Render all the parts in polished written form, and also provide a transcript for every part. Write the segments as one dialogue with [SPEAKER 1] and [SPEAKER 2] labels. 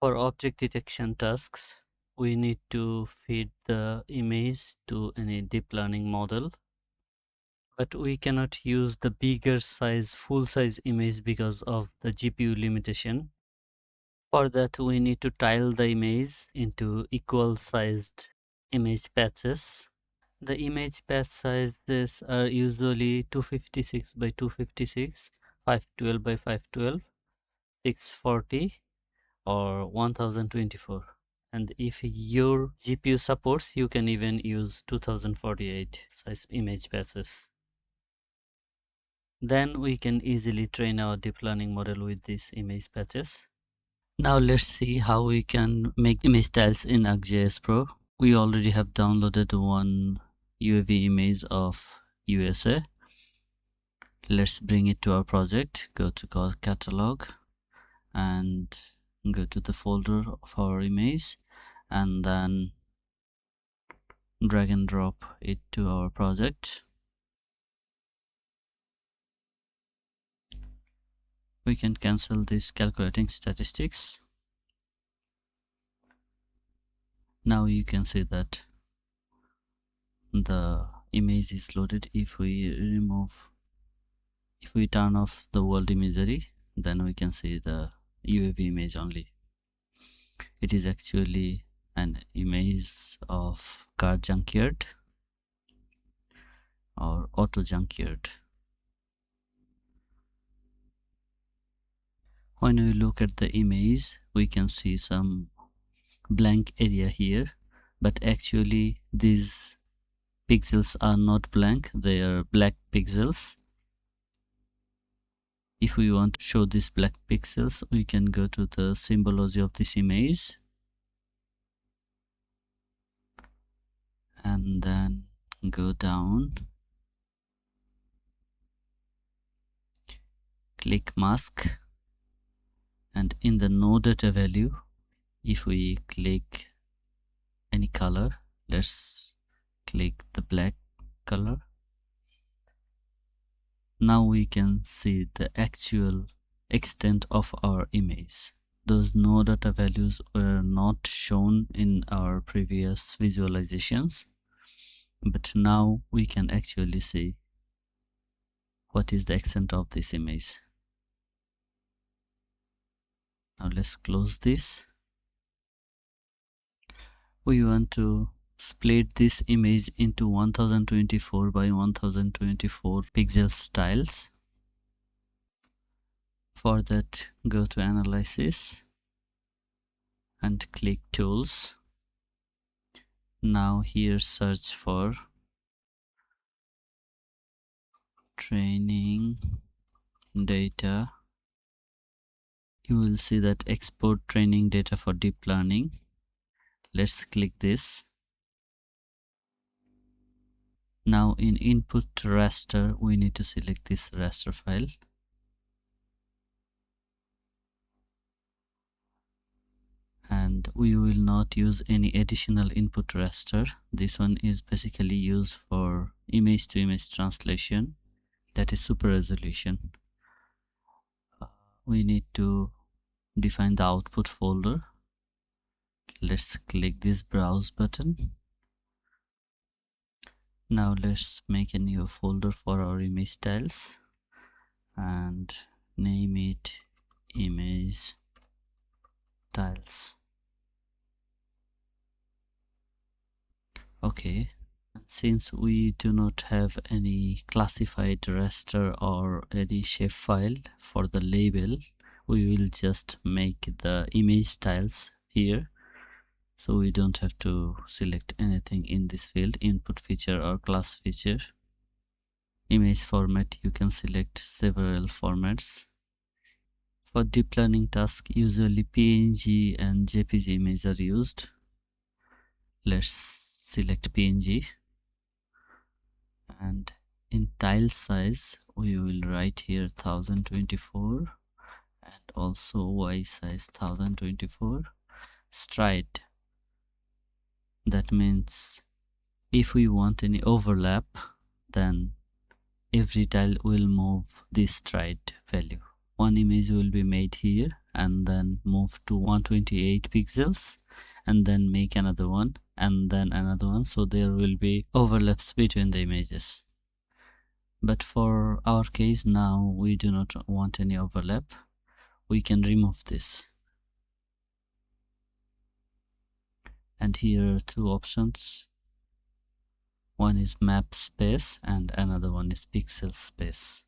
[SPEAKER 1] For object detection tasks, we need to feed the image to any deep learning model, but we cannot use the bigger size full size image because of the GPU limitation. For that, we need to tile the image into equal sized image patches. The image patch sizes are usually 256 by 256, 512 by 512, 640 or 1024. And if your GPU supports, you can even use 2048 size image patches. Then we can easily train our deep learning model with these image patches. Now let's see how we can make image tiles in ArcGIS Pro. We already have downloaded one UAV image of USA. Let's bring it to our project. Go to catalog and go to the folder of our image and then drag and drop it to our project. We can cancel this calculating statistics. Now you can see that the image is loaded. If we turn off the world imagery, then we can see the UAV image only. It is actually an image of car junkyard or auto junkyard. When we look at the image, we can see some blank area here, but actually these pixels are not blank, they are black pixels. If we want to show these black pixels, we can go to the symbology of this image and then go down, click mask, and in the no data value, if we click any color, let's click the black color. Now we can see the actual extent of our image. Those no data values were not shown in our previous visualizations, but now we can actually see what is the extent of this image. Now let's close this. We want to split this image into 1024 by 1024 pixels tiles. For that, go to analysis and click tools. Now here search for training data. You will see that export training data for deep learning. Let's click this. Now in input raster, we need to select this raster file. And we will not use any additional input raster. This one is basically used for image to image translation, that is super resolution. We need to define the output folder. Let's click this browse button. Now let's make a new folder for our image tiles and name it image tiles. Okay, since we do not have any classified raster or any shapefile for the label, we will just make the image tiles here, so we don't have to select anything in this field, input feature or class feature. Image format, you can select several formats. For deep learning tasks, usually PNG and JPG images are used. Let's select PNG, and in tile size we will write here 1024 and also Y size 1024. Stride, that means if we want any overlap, then every tile will move this stride value. One image will be made here and then move to 128 pixels, and then make another one, and then another one, so there will be overlaps between the images. But for our case now, we do not want any overlap. We can remove this. And here are two options. One is map space and another one is pixel space.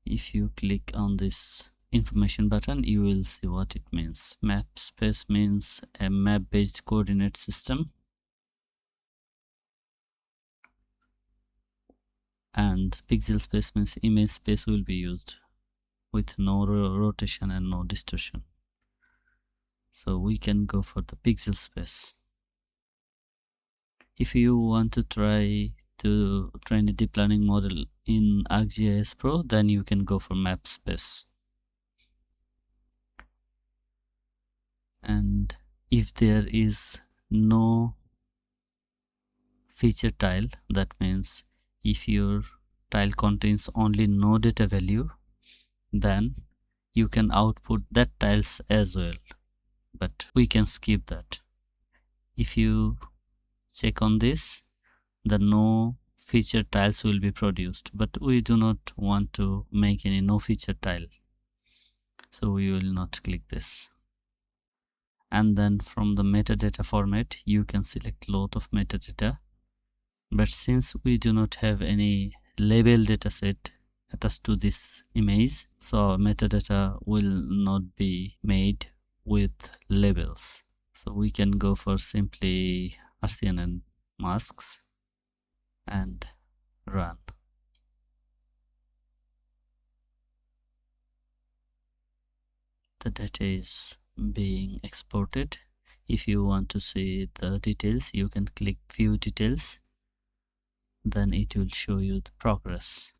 [SPEAKER 1] If you click on this information button, you will see what it means. Map space means a map based coordinate system, and pixel space means image space will be used with no rotation and no distortion. So we can go for the pixel space. If you want to try to train a deep learning model in ArcGIS Pro, then you can go for map space. And if there is no feature tile, that means if your tile contains only no data value, then you can output that tiles as well, but we can skip that. If you check on this, the no feature tiles will be produced, but we do not want to make any no feature tile, so we will not click this. And then from the metadata format, you can select lot of metadata, but since we do not have any label dataset attached to this image, so metadata will not be made with labels. So we can go for simply RCNN masks and run. The data is being exported. If you want to see the details, you can click view details, then it will show you the progress.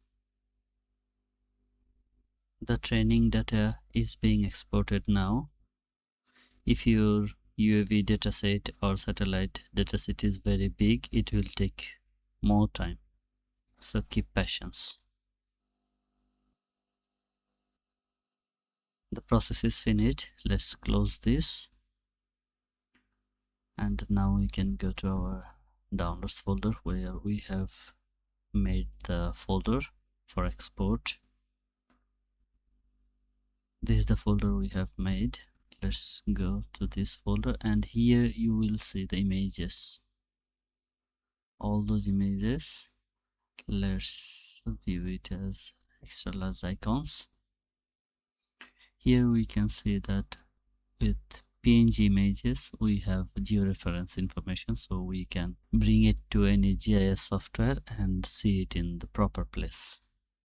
[SPEAKER 1] The training data is being exported now. If your UAV dataset or satellite dataset is very big, it will take more time, so keep patience. The process is finished. Let's close this, and now we can go to our downloads folder where we have made the folder for export. This is the folder we have made. Let's go to this folder, and here you will see the images, all those images. Let's view it as extra large icons. Here we can see that with PNG images we have georeference information, so we can bring it to any GIS software and see it in the proper place.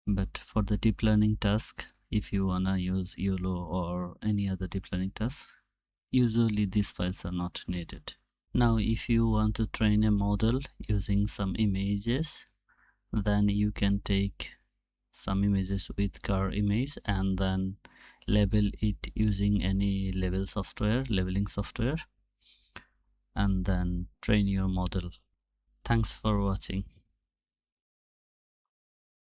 [SPEAKER 1] But for the deep learning task, if you wanna use YOLO or any other deep learning task, usually these files are not needed. Now if you want to train a model using some images, then you can take some images with car image and then label it using any labeling software, and then train your model. Thanks for watching.